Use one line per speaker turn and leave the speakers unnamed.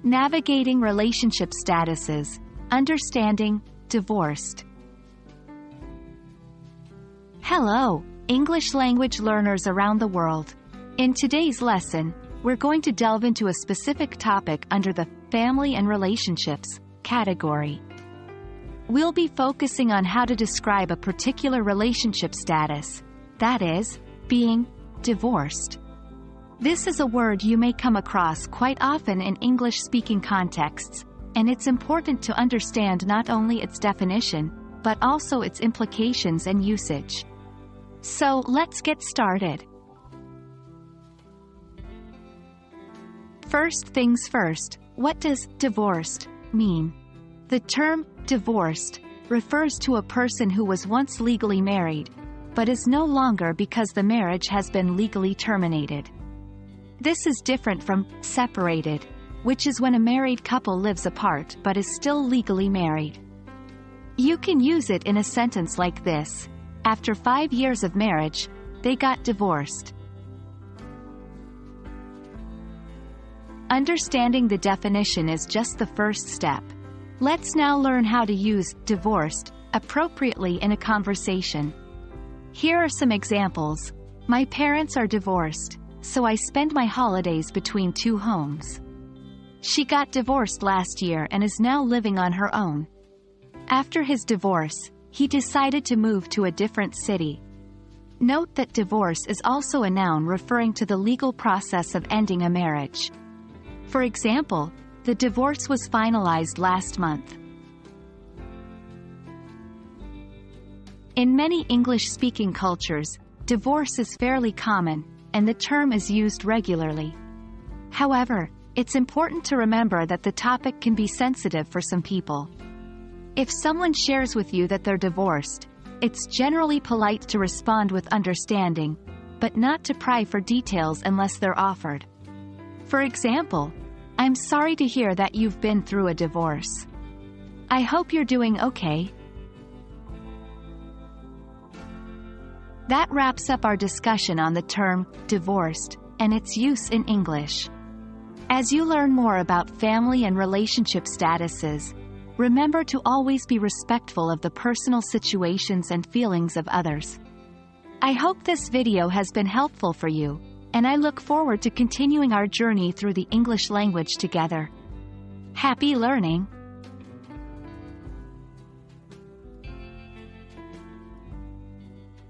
Navigating relationship statuses. Understanding divorced. Hello, English language learners around the world. In today's lesson, we're going to delve into a specific topic under the family and relationships category. We'll be focusing on how to describe a particular relationship status, that is, being divorced. This is a word you may come across quite often in English-speaking contexts, and it's important to understand not only its definition, but also its implications and usage. So, let's get started. First things first, what does divorced mean? The term divorced refers to a person who was once legally married, but is no longer because the marriage has been legally terminated. This is different from separated, which is when a married couple lives apart but is still legally married. You can use it in a sentence like this: after 5 years of marriage, they got divorced. Understanding the definition is just the first step. Let's now learn how to use divorced appropriately in a conversation. Here are some examples. My parents are divorced, so I spend my holidays between two homes. She got divorced last year and is now living on her own. After his divorce, he decided to move to a different city. Note that divorce is also a noun referring to the legal process of ending a marriage. For example, the divorce was finalized last month. In many English-speaking cultures, divorce is fairly common, and the term is used regularly. However, it's important to remember that the topic can be sensitive for some people. If someone shares with you that they're divorced, it's generally polite to respond with understanding, but not to pry for details unless they're offered. For example, I'm sorry to hear that you've been through a divorce. I hope you're doing okay. That wraps up our discussion on the term divorced and its use in English. As you learn more about family and relationship statuses, remember to always be respectful of the personal situations and feelings of others. I hope this video has been helpful for you, and I look forward to continuing our journey through the English language together. Happy learning!